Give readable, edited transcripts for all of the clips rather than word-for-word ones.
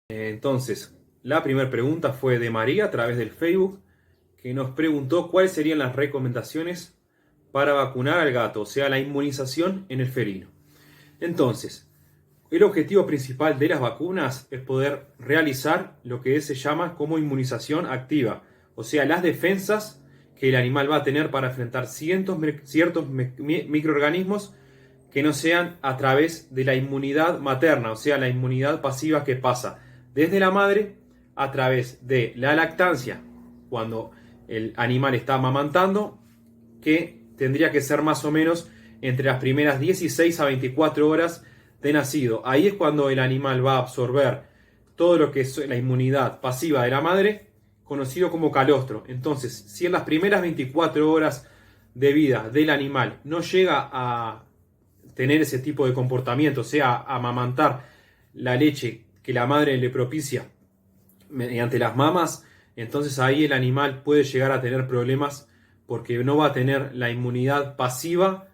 Entonces, la primera pregunta fue de María a través del Facebook, que nos preguntó cuáles serían las recomendaciones para vacunar al gato, o sea, la inmunización en el felino. Entonces, el objetivo principal de las vacunas es poder realizar lo que se llama como inmunización activa, o sea, las defensas que el animal va a tener para enfrentar ciertos microorganismos que no sean a través de la inmunidad materna, o sea, la inmunidad pasiva que pasa desde la madre a través de la lactancia, cuando el animal está amamantando, que tendría que ser más o menos entre las primeras 16 a 24 horas de nacido. Ahí es cuando el animal va a absorber todo lo que es la inmunidad pasiva de la madre, conocido como calostro. Entonces, si en las primeras 24 horas de vida del animal no llega a tener ese tipo de comportamiento, o sea, amamantar la leche que la madre le propicia mediante las mamas, entonces ahí el animal puede llegar a tener problemas porque no va a tener la inmunidad pasiva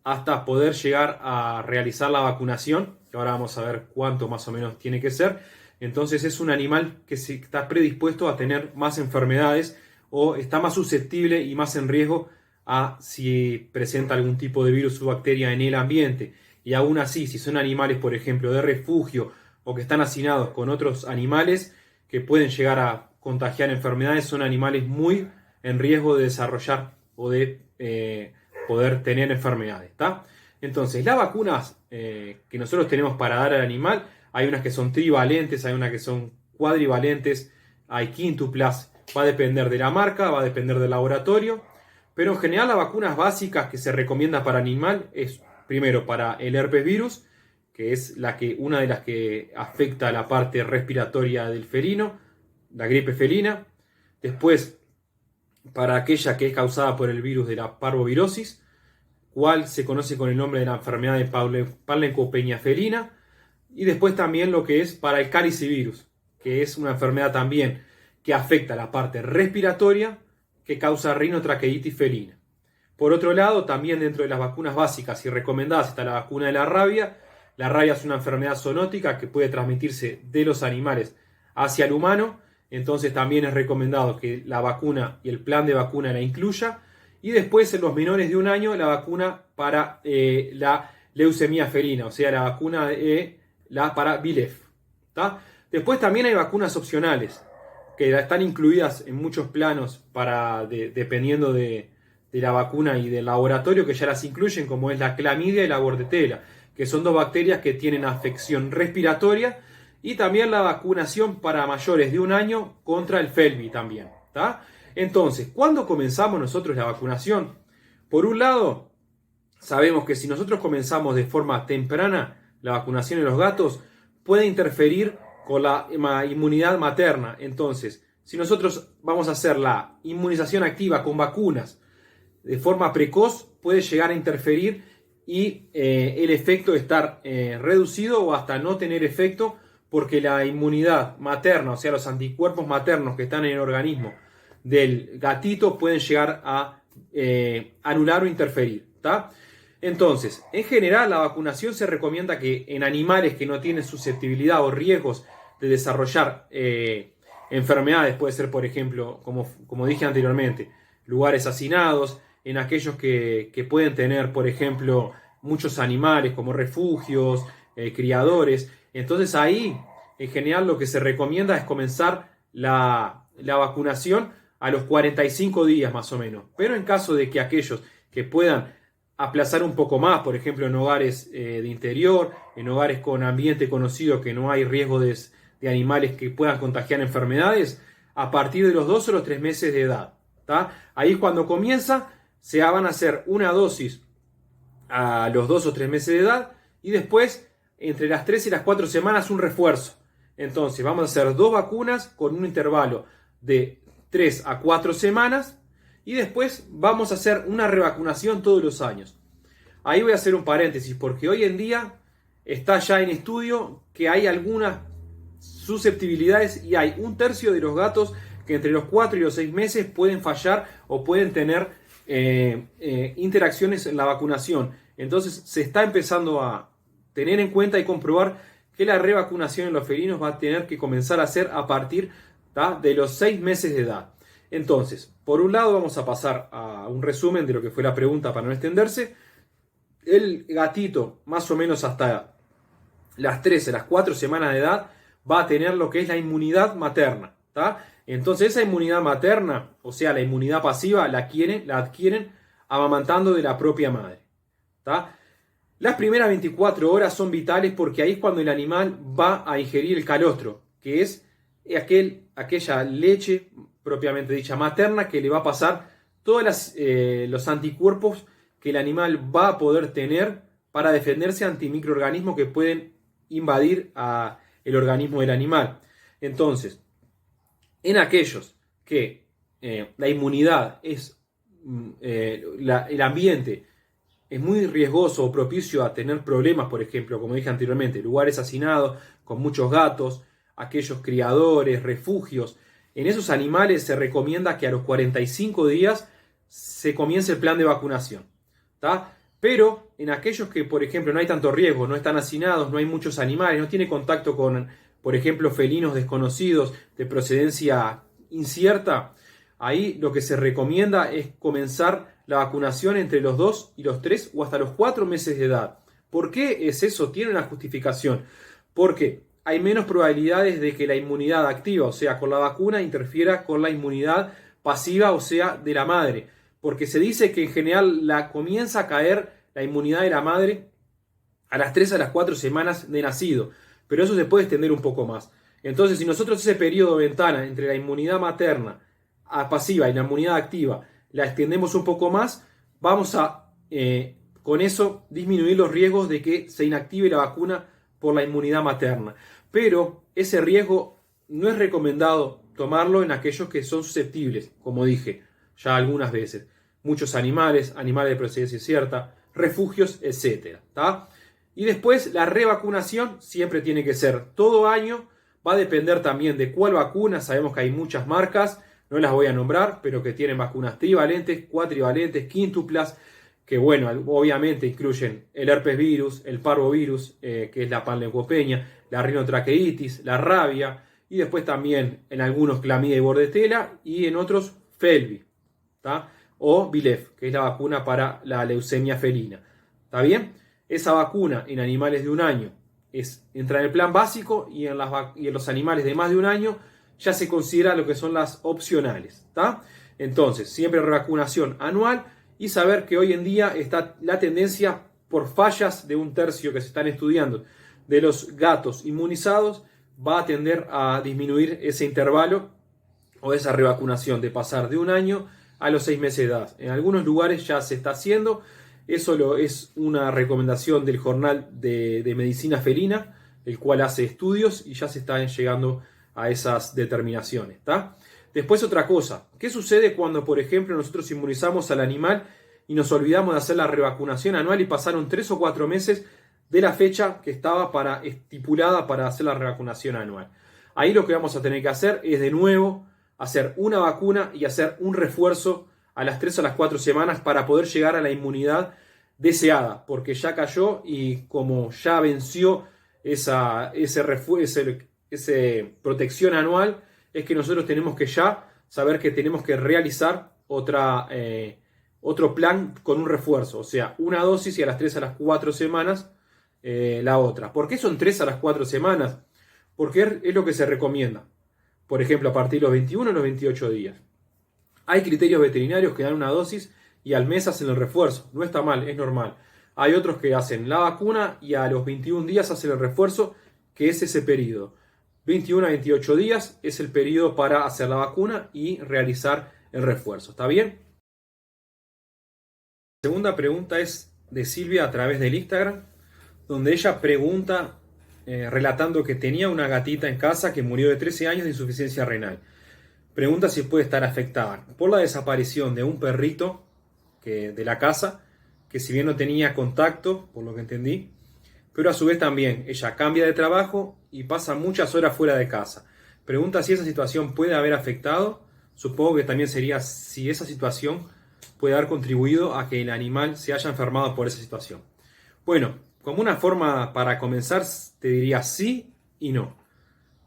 hasta poder llegar a realizar la vacunación, que ahora vamos a ver cuánto más o menos tiene que ser. Entonces es un animal que está predispuesto a tener más enfermedades o está más susceptible y más en riesgo a si presenta algún tipo de virus o bacteria en el ambiente. Y aún así, si son animales, por ejemplo, de refugio o que están hacinados con otros animales que pueden llegar a contagiar enfermedades, son animales muy en riesgo de desarrollar o de poder tener enfermedades, ¿está? Entonces, las vacunas que nosotros tenemos para dar al animal, hay unas que son trivalentes, hay unas que son cuadrivalentes, hay quíntuplas, va a depender de la marca, va a depender del laboratorio, pero en general las vacunas básicas que se recomienda para animal es primero para el herpes virus, que es una de las que afecta a la parte respiratoria del felino, la gripe felina. Después, para aquella que es causada por el virus de la parvovirosis, cual se conoce con el nombre de la enfermedad de parvovirus felina. Y después también lo que es para el calicivirus, que es una enfermedad también que afecta la parte respiratoria, que causa rinotraqueitis felina. Por otro lado, también dentro de las vacunas básicas y recomendadas está la vacuna de la rabia. La rabia es una enfermedad zoonótica que puede transmitirse de los animales hacia el humano. Entonces también es recomendado que la vacuna y el plan de vacuna la incluya. Y después en los menores de un año la vacuna para la leucemia felina, o sea, la vacuna para VILEF. Después también hay vacunas opcionales que están incluidas en muchos planos dependiendo de la vacuna y del laboratorio, que ya las incluyen, como es la clamidia y la bordetela, que son dos bacterias que tienen afección respiratoria, y también la vacunación para mayores de un año contra el FELVI también, ¿tá? Entonces, ¿cuándo comenzamos nosotros la vacunación? Por un lado, sabemos que si nosotros comenzamos de forma temprana la vacunación en los gatos, puede interferir con la inmunidad materna. Entonces, si nosotros vamos a hacer la inmunización activa con vacunas de forma precoz, puede llegar a interferir y el efecto estar reducido o hasta no tener efecto, porque la inmunidad materna, o sea, los anticuerpos maternos que están en el organismo del gatito pueden llegar a anular o interferir, ¿tá? Entonces, en general, la vacunación se recomienda que en animales que no tienen susceptibilidad o riesgos de desarrollar enfermedades, puede ser, por ejemplo, como dije anteriormente, lugares hacinados, en aquellos que pueden tener, por ejemplo, muchos animales como refugios, criadores. Entonces ahí, en general, lo que se recomienda es comenzar la vacunación a los 45 días más o menos. Pero en caso de que aquellos que puedan aplazar un poco más, por ejemplo, en hogares de interior, en hogares con ambiente conocido que no hay riesgo de animales que puedan contagiar enfermedades, a partir de los 2 o los 3 meses de edad, ¿tá? Ahí cuando comienza, se van a hacer una dosis a los 2 o 3 meses de edad y después, entre las 3 y las 4 semanas, un refuerzo. Entonces, vamos a hacer 2 vacunas con un intervalo de 3 a 4 semanas y después vamos a hacer una revacunación todos los años. Ahí voy a hacer un paréntesis porque hoy en día está ya en estudio que hay algunas susceptibilidades y hay 1/3 de los gatos que entre los 4 y los 6 meses pueden fallar o pueden tener interacciones en la vacunación. Entonces se está empezando a tener en cuenta y comprobar que la revacunación en los felinos va a tener que comenzar a hacer a partir de los 6 meses de edad. Entonces, por un lado vamos a pasar a un resumen de lo que fue la pregunta para no extenderse. El gatito, más o menos hasta las 13, las 4 semanas de edad, va a tener lo que es la inmunidad materna. Entonces esa inmunidad materna, o sea, la inmunidad pasiva, la adquieren amamantando de la propia madre. Las primeras 24 horas son vitales porque ahí es cuando el animal va a ingerir el calostro, que es aquella leche propiamente dicha materna que le va a pasar todos los anticuerpos que el animal va a poder tener para defenderse ante microorganismos que pueden invadir el organismo del animal. Entonces, en aquellos que la inmunidad es el ambiente es muy riesgoso o propicio a tener problemas, por ejemplo, como dije anteriormente, lugares hacinados con muchos gatos, aquellos criadores, refugios, en esos animales se recomienda que a los 45 días se comience el plan de vacunación. Pero en aquellos que, por ejemplo, no hay tanto riesgo, no están hacinados, no hay muchos animales, no tiene contacto con, por ejemplo, felinos desconocidos de procedencia incierta, ahí lo que se recomienda es comenzar la vacunación entre los 2 y los 3 o hasta los 4 meses de edad. ¿Por qué es eso? Tiene una justificación. Porque hay menos probabilidades de que la inmunidad activa, o sea, con la vacuna, interfiera con la inmunidad pasiva, o sea, de la madre. Porque se dice que en general comienza a caer la inmunidad de la madre a las 3 a las 4 semanas de nacido. Pero eso se puede extender un poco más. Entonces, si nosotros ese periodo de ventana entre la inmunidad materna pasiva y la inmunidad activa la extendemos un poco más, vamos a con eso disminuir los riesgos de que se inactive la vacuna por la inmunidad materna. Pero ese riesgo no es recomendado tomarlo en aquellos que son susceptibles, como dije ya algunas veces. Muchos animales de procedencia incierta, refugios, etc. Y después la revacunación siempre tiene que ser todo año. Va a depender también de cuál vacuna. Sabemos que hay muchas marcas, no las voy a nombrar, pero que tienen vacunas trivalentes, cuatrivalentes, quíntuplas, que bueno, obviamente incluyen el herpes virus, el parvovirus, que es la panleucopenia, la rinotraqueitis, la rabia, y después también en algunos clamidia y bordetela, y en otros felvi, o Vilef, que es la vacuna para la leucemia felina. ¿Está bien? Esa vacuna en animales de un año entra en el plan básico, y en los animales de más de un año ya se considera lo que son las opcionales. Entonces, siempre revacunación anual, y saber que hoy en día está la tendencia, por fallas de 1/3 que se están estudiando de los gatos inmunizados, va a tender a disminuir ese intervalo o esa revacunación, de pasar de un año a los 6 meses de edad. En algunos lugares ya se está haciendo. Eso es una recomendación del Jornal de Medicina Felina, el cual hace estudios y ya se están llegando a esas determinaciones. Después otra cosa, ¿qué sucede cuando, por ejemplo, nosotros inmunizamos al animal y nos olvidamos de hacer la revacunación anual y pasaron 3 o 4 meses de la fecha que estaba estipulada para hacer la revacunación anual? Ahí lo que vamos a tener que hacer es de nuevo hacer una vacuna y hacer un refuerzo a las 3 o las 4 semanas para poder llegar a la inmunidad deseada, porque ya cayó, y como ya venció esa protección anual, es que nosotros tenemos que ya saber que tenemos que realizar otro plan con un refuerzo, o sea, una dosis y a las 3 a las 4 semanas la otra. ¿Por qué son 3 a las 4 semanas? Porque es lo que se recomienda. Por ejemplo, a partir de los 21 o los 28 días. Hay criterios veterinarios que dan una dosis y al mes hacen el refuerzo. No está mal, es normal. Hay otros que hacen la vacuna y a los 21 días hacen el refuerzo, que es ese periodo. 21 a 28 días es el periodo para hacer la vacuna y realizar el refuerzo. ¿Está bien? La segunda pregunta es de Silvia a través del Instagram, donde ella pregunta, relatando que tenía una gatita en casa que murió de 13 años de insuficiencia renal. Pregunta si puede estar afectada por la desaparición de un perrito de la casa, que si bien no tenía contacto, por lo que entendí, pero a su vez también ella cambia de trabajo y pasa muchas horas fuera de casa. Pregunta si esa situación puede haber afectado. Supongo que también sería si esa situación puede haber contribuido a que el animal se haya enfermado por esa situación. Bueno, como una forma para comenzar, te diría sí y no.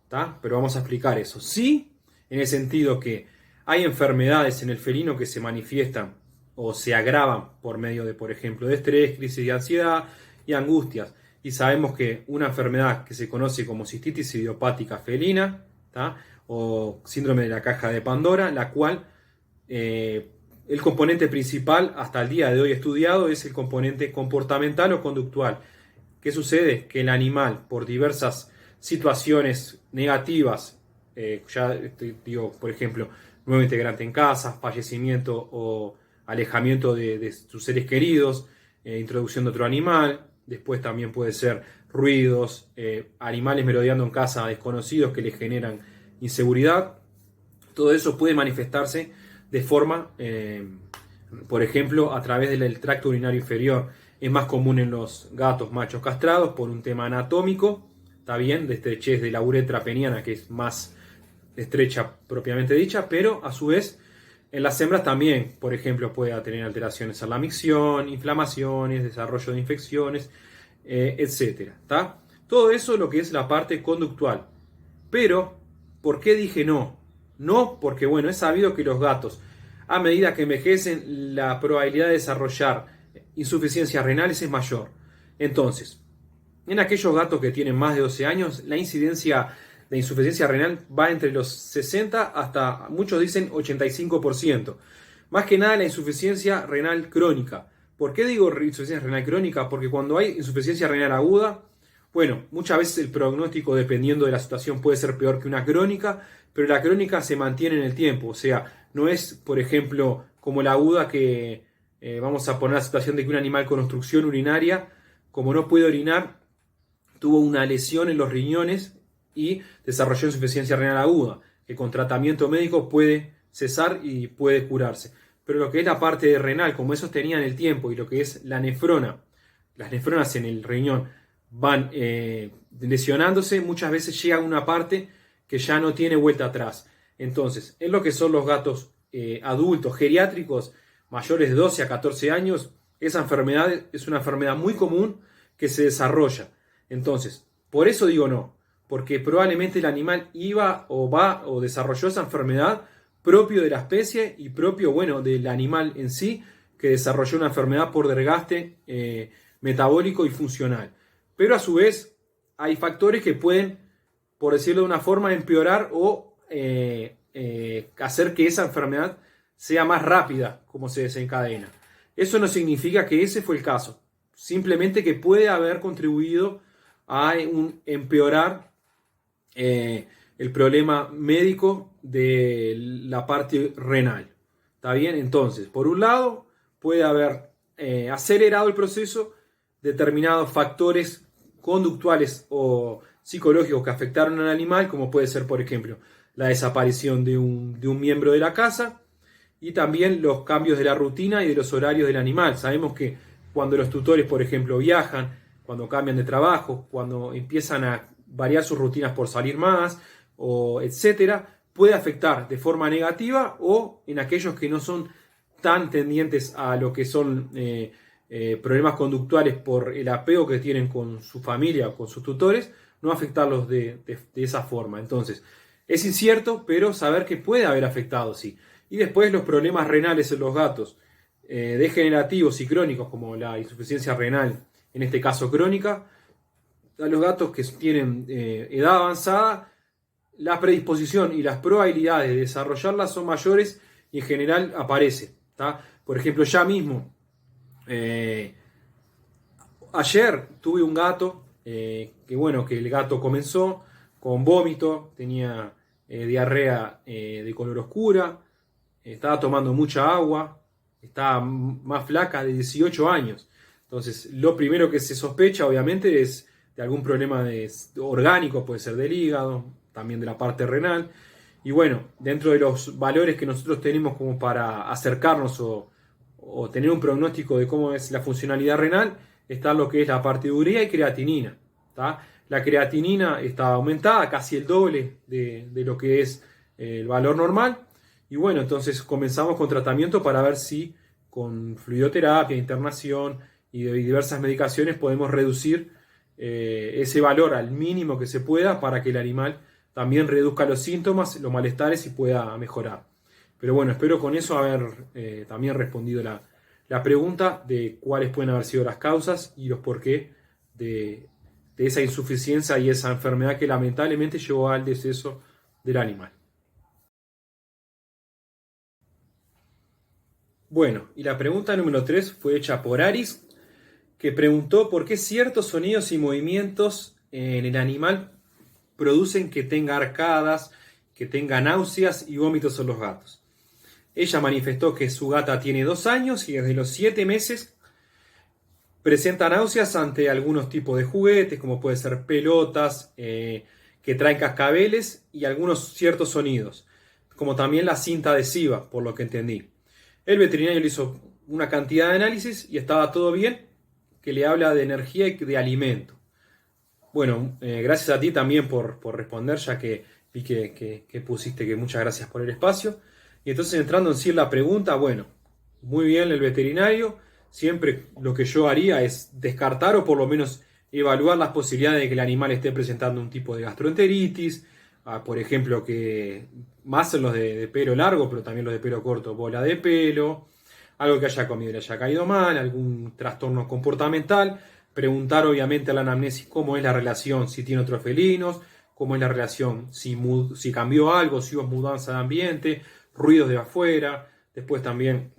¿Tá? Pero vamos a explicar eso. Sí, en el sentido que hay enfermedades en el felino que se manifiestan o se agravan por medio de, por ejemplo, de estrés, crisis de ansiedad y angustias. Y sabemos que una enfermedad que se conoce como cistitis idiopática felina, ¿tá? O síndrome de la caja de Pandora, la cual el componente principal hasta el día de hoy estudiado es el componente comportamental o conductual. ¿Qué sucede? Que el animal, por diversas situaciones negativas, digo, por ejemplo, nuevo integrante en casa, fallecimiento o alejamiento de sus seres queridos, introducción de otro animal, después también puede ser ruidos, animales merodeando en casa desconocidos que les generan inseguridad. Todo eso puede manifestarse de forma, por ejemplo, a través del tracto urinario inferior. Es más común en los gatos machos castrados por un tema anatómico, está bien, de estrechez de la uretra peniana, que es más estrecha propiamente dicha, pero a su vez en las hembras también, por ejemplo, puede tener alteraciones en la micción, inflamaciones, desarrollo de infecciones, etc. ¿Tá? Todo eso es lo que es la parte conductual. Pero, ¿por qué dije no? No, porque bueno, es sabido que los gatos, a medida que envejecen, la probabilidad de desarrollar insuficiencias renales es mayor. Entonces, en aquellos gatos que tienen más de 12 años, la incidencia de insuficiencia renal va entre los 60 hasta, muchos dicen, 85%. Más que nada la insuficiencia renal crónica. ¿Por qué digo insuficiencia renal crónica? Porque cuando hay insuficiencia renal aguda, bueno, muchas veces el pronóstico, dependiendo de la situación, puede ser peor que una crónica, pero la crónica se mantiene en el tiempo. O sea, no es, por ejemplo, como la aguda que vamos a poner la situación de que un animal con obstrucción urinaria, como no puede orinar, tuvo una lesión en los riñones y desarrolló insuficiencia renal aguda, que con tratamiento médico puede cesar y puede curarse. Pero lo que es la parte de renal, como eso tenía en el tiempo, y lo que es la nefrona, las nefronas en el riñón van lesionándose, muchas veces llega a una parte que ya no tiene vuelta atrás. Entonces, en lo que son los gatos adultos, geriátricos, mayores de 12 a 14 años, esa enfermedad es una enfermedad muy común que se desarrolla. Entonces, por eso digo no, porque probablemente el animal iba o va o desarrolló esa enfermedad propio de la especie y propio, bueno, del animal en sí, que desarrolló una enfermedad por desgaste metabólico y funcional. Pero a su vez hay factores que pueden, por decirlo de una forma, empeorar o hacer que esa enfermedad sea más rápida como se desencadena. Eso no significa que ese fue el caso, simplemente que puede haber contribuido a empeorar el problema médico de la parte renal. ¿Está bien? Entonces, por un lado, puede haber acelerado el proceso determinados factores conductuales o psicológicos que afectaron al animal, como puede ser, por ejemplo, la desaparición de un miembro de la casa y también los cambios de la rutina y de los horarios del animal. Sabemos que cuando los tutores, por ejemplo, viajan, cuando cambian de trabajo, cuando empiezan a variar sus rutinas por salir más, o etcétera, puede afectar de forma negativa o en aquellos que no son tan tendientes a lo que son problemas conductuales por el apego que tienen con su familia o con sus tutores, no afectarlos de esa forma. Entonces, es incierto, pero saber que puede haber afectado, sí. Y después los problemas renales en los gatos, degenerativos y crónicos, como la insuficiencia renal, en este caso crónica, a los gatos que tienen edad avanzada, la predisposición y las probabilidades de desarrollarla son mayores y en general aparece. ¿Tá? Por ejemplo, ya mismo, ayer tuve un gato, que el gato comenzó con vómito, tenía diarrea de color oscura, estaba tomando mucha agua, estaba más flaca, de 18 años. Entonces, lo primero que se sospecha, obviamente, es de algún problema orgánico, puede ser del hígado, también de la parte renal. Y bueno, dentro de los valores que nosotros tenemos como para acercarnos o tener un pronóstico de cómo es la funcionalidad renal, está lo que es la parte de urea y creatinina. ¿Tá? La creatinina está aumentada, casi el doble de lo que es el valor normal. Y bueno, entonces comenzamos con tratamiento para ver si con fluidoterapia, internación y de diversas medicaciones podemos reducir ese valor al mínimo que se pueda para que el animal también reduzca los síntomas, los malestares y pueda mejorar. Pero bueno, espero con eso haber también respondido la pregunta de cuáles pueden haber sido las causas y los por qué de esa insuficiencia y esa enfermedad que lamentablemente llevó al deceso del animal. Bueno, y la pregunta número 3 fue hecha por Aris, que preguntó por qué ciertos sonidos y movimientos en el animal producen que tenga arcadas, que tenga náuseas y vómitos en los gatos. Ella manifestó que su gata tiene 2 años y desde los 7 meses presenta náuseas ante algunos tipos de juguetes, como puede ser pelotas, que traen cascabeles y algunos ciertos sonidos, como también la cinta adhesiva, por lo que entendí. El veterinario le hizo una cantidad de análisis y estaba todo bien, que le habla de energía y de alimento. Bueno, gracias a ti también por responder, ya que vi que pusiste que muchas gracias por el espacio. Y entonces entrando en sí la pregunta, bueno, muy bien el veterinario. Siempre lo que yo haría es descartar o por lo menos evaluar las posibilidades de que el animal esté presentando un tipo de gastroenteritis, por ejemplo, que más en los de pelo largo, pero también los de pelo corto, bola de pelo, algo que haya comido y le haya caído mal, algún trastorno comportamental. Preguntar obviamente a la anamnesis cómo es la relación, si tiene otros felinos, cómo es la relación, si cambió algo, si hubo mudanza de ambiente, ruidos de afuera. Después también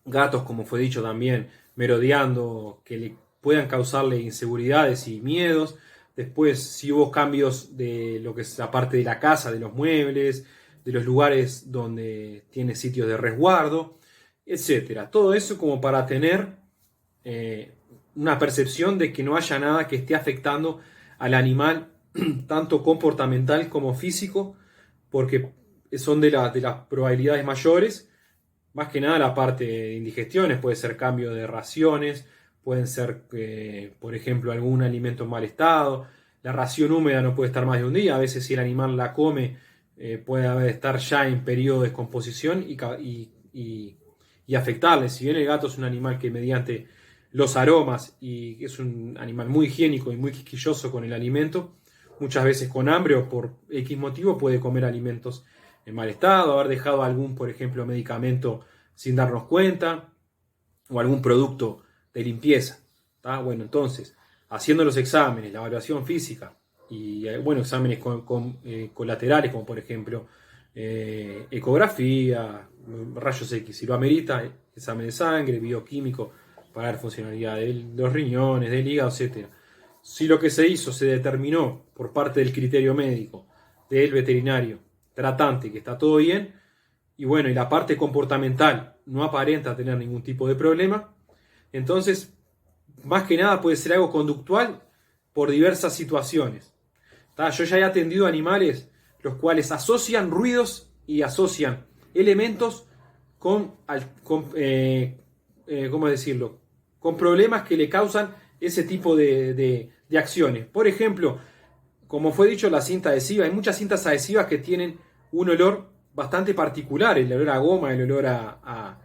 gatos, como fue dicho también, merodeando, que le puedan causarle inseguridades y miedos. Después, si hubo cambios de lo que es la parte de la casa, de los muebles, de los lugares donde tiene sitios de resguardo, etcétera. Todo eso como para tener una percepción de que no haya nada que esté afectando al animal, tanto comportamental como físico, porque son de las probabilidades mayores. Más que nada la parte de indigestiones, puede ser cambio de raciones, pueden ser, por ejemplo, algún alimento en mal estado. La ración húmeda no puede estar más de un día. A veces si el animal la come puede estar ya en periodo de descomposición y afectarle. Si bien el gato es un animal que mediante los aromas y es un animal muy higiénico y muy quisquilloso con el alimento, muchas veces con hambre o por X motivo puede comer alimentos en mal estado, haber dejado algún, por ejemplo, medicamento sin darnos cuenta, o algún producto de limpieza. ¿Tá? Bueno, entonces, haciendo los exámenes, la evaluación física, y bueno, exámenes colaterales, como por ejemplo ecografía, rayos X, si lo amerita, examen de sangre, bioquímico, para ver funcionalidad de los riñones, del hígado, etc. Si lo que se hizo se determinó por parte del criterio médico, del veterinario, tratante, que está todo bien, y bueno, y la parte comportamental no aparenta tener ningún tipo de problema, entonces, más que nada puede ser algo conductual por diversas situaciones. ¿Tá? Yo ya he atendido animales los cuales asocian ruidos y asocian elementos con ¿cómo decirlo? Con problemas que le causan ese tipo de acciones. Por ejemplo, como fue dicho, la cinta adhesiva. Hay muchas cintas adhesivas que tienen un olor bastante particular, el olor a goma, el olor a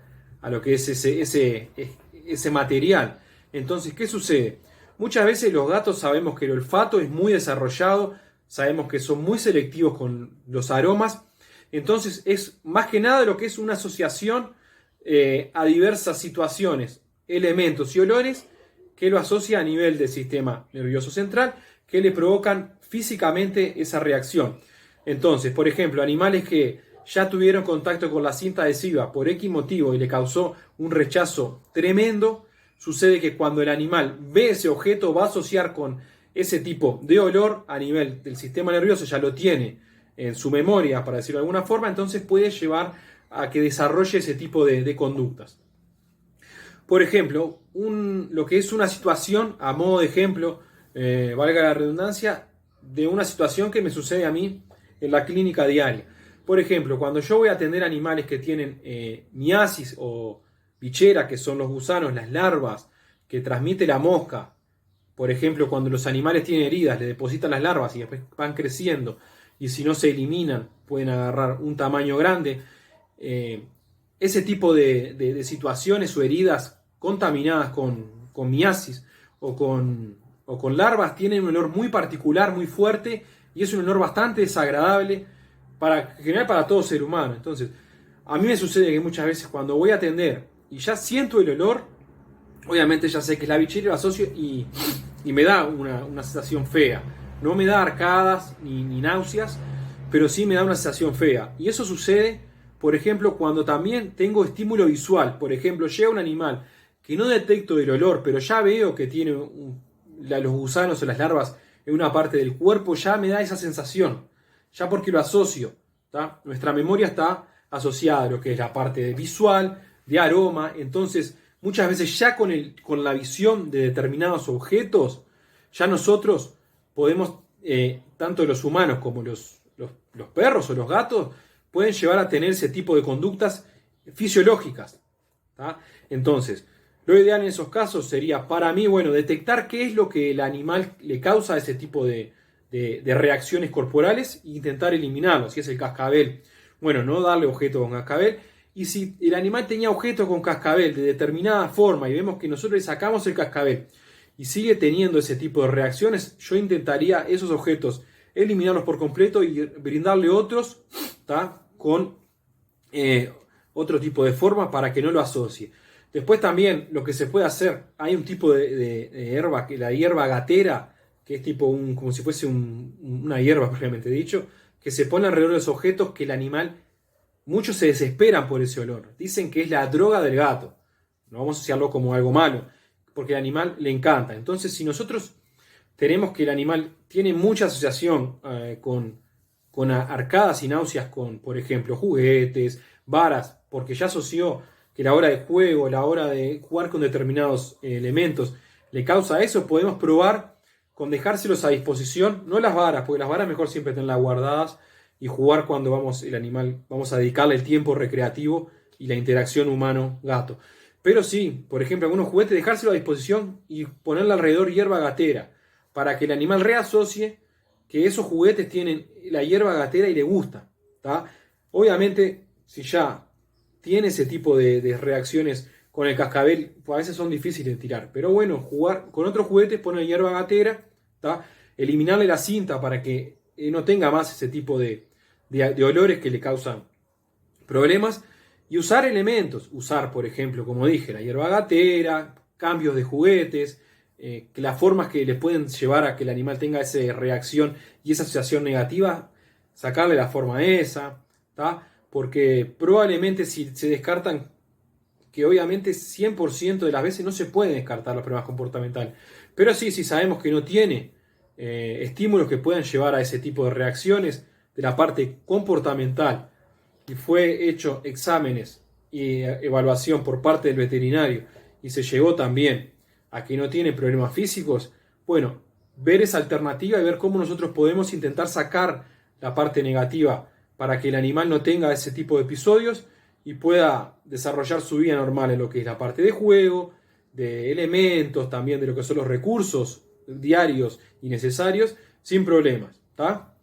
lo que es ese material. Entonces, ¿qué sucede? Muchas veces los gatos sabemos que el olfato es muy desarrollado, sabemos que son muy selectivos con los aromas, entonces es más que nada lo que es una asociación a diversas situaciones, elementos y olores que lo asocia a nivel del sistema nervioso central, que le provocan físicamente esa reacción. Entonces, por ejemplo, animales que ya tuvieron contacto con la cinta adhesiva por X motivo y le causó un rechazo tremendo, sucede que cuando el animal ve ese objeto va a asociar con ese tipo de olor a nivel del sistema nervioso, ya lo tiene en su memoria, para decirlo de alguna forma, entonces puede llevar a que desarrolle ese tipo de conductas. Por ejemplo, lo que es una situación, a modo de ejemplo, valga la redundancia, de una situación que me sucede a mí en la clínica diaria. Por ejemplo, cuando yo voy a atender animales que tienen miasis o bichera, que son los gusanos, las larvas que transmite la mosca. Por ejemplo, cuando los animales tienen heridas, le depositan las larvas y después van creciendo, y si no se eliminan, pueden agarrar un tamaño grande. Ese tipo de situaciones o heridas contaminadas con con miasis o con larvas tienen un olor muy particular, muy fuerte, y es un olor bastante desagradable en general para todo ser humano. Entonces, a mí me sucede que muchas veces cuando voy a atender y ya siento el olor, obviamente ya sé que es la bichera, lo asocio y me da una sensación fea. No me da arcadas ni náuseas, pero sí me da una sensación fea. Y eso sucede, por ejemplo, cuando también tengo estímulo visual. Por ejemplo, llega un animal que no detecto el olor, pero ya veo que tiene los gusanos o las larvas en una parte del cuerpo, ya me da esa sensación. Ya porque lo asocio. ¿Tá? Nuestra memoria está asociada a lo que es la parte visual, de aroma. Entonces, muchas veces ya con la visión de determinados objetos, ya nosotros podemos, tanto los humanos como los perros o los gatos, pueden llevar a tener ese tipo de conductas fisiológicas. ¿Tá? Entonces, lo ideal en esos casos sería, para mí, bueno, detectar qué es lo que el animal le causa ese tipo de reacciones corporales e intentar eliminarlo. Si es el cascabel, bueno, no darle objeto con cascabel. Y si el animal tenía objeto con cascabel de determinada forma y vemos que nosotros le sacamos el cascabel y sigue teniendo ese tipo de reacciones, yo intentaría esos objetos eliminarlos por completo y brindarle otros, ¿tá? Con otro tipo de forma para que no lo asocie. Después también lo que se puede hacer, hay un tipo de hierba, la hierba gatera, que es tipo como si fuese una hierba propiamente dicho, que se pone alrededor de los objetos que el animal, muchos se desesperan por ese olor. Dicen que es la droga del gato. No vamos a asociarlo como algo malo, porque al animal le encanta. Entonces, si nosotros tenemos que el animal tiene mucha asociación con arcadas y náuseas con, por ejemplo, juguetes, varas, porque ya asoció que la hora de juego, la hora de jugar con determinados elementos le causa eso, podemos probar con dejárselos a disposición, no las varas, porque las varas mejor siempre tenerlas guardadas y jugar cuando vamos a dedicarle el tiempo recreativo y la interacción humano-gato. Pero sí, por ejemplo, algunos juguetes, dejárselo a disposición y ponerle alrededor hierba gatera, para que el animal reasocie que esos juguetes tienen la hierba gatera y le gusta. ¿Tá? Obviamente, si ya tiene ese tipo de reacciones con el cascabel, pues a veces son difíciles de tirar. Pero bueno, jugar con otros juguetes, poner hierba gatera, ¿tá? Eliminarle la cinta para que no tenga más ese tipo de olores que le causan problemas. Y usar elementos, por ejemplo, como dije, la hierba gatera, cambios de juguetes, que las formas que le pueden llevar a que el animal tenga esa reacción y esa asociación negativa, sacarle la forma esa, ¿tá? Porque probablemente si se descartan, que obviamente 100% de las veces no se pueden descartar los problemas comportamentales, pero sí, si sabemos que no tiene estímulos que puedan llevar a ese tipo de reacciones de la parte comportamental, y fue hecho exámenes y evaluación por parte del veterinario y se llegó también a que no tiene problemas físicos, bueno, ver esa alternativa y ver cómo nosotros podemos intentar sacar la parte negativa para que el animal no tenga ese tipo de episodios y pueda desarrollar su vida normal en lo que es la parte de juego, de elementos, también de lo que son los recursos diarios y necesarios, sin problemas, ¿tá?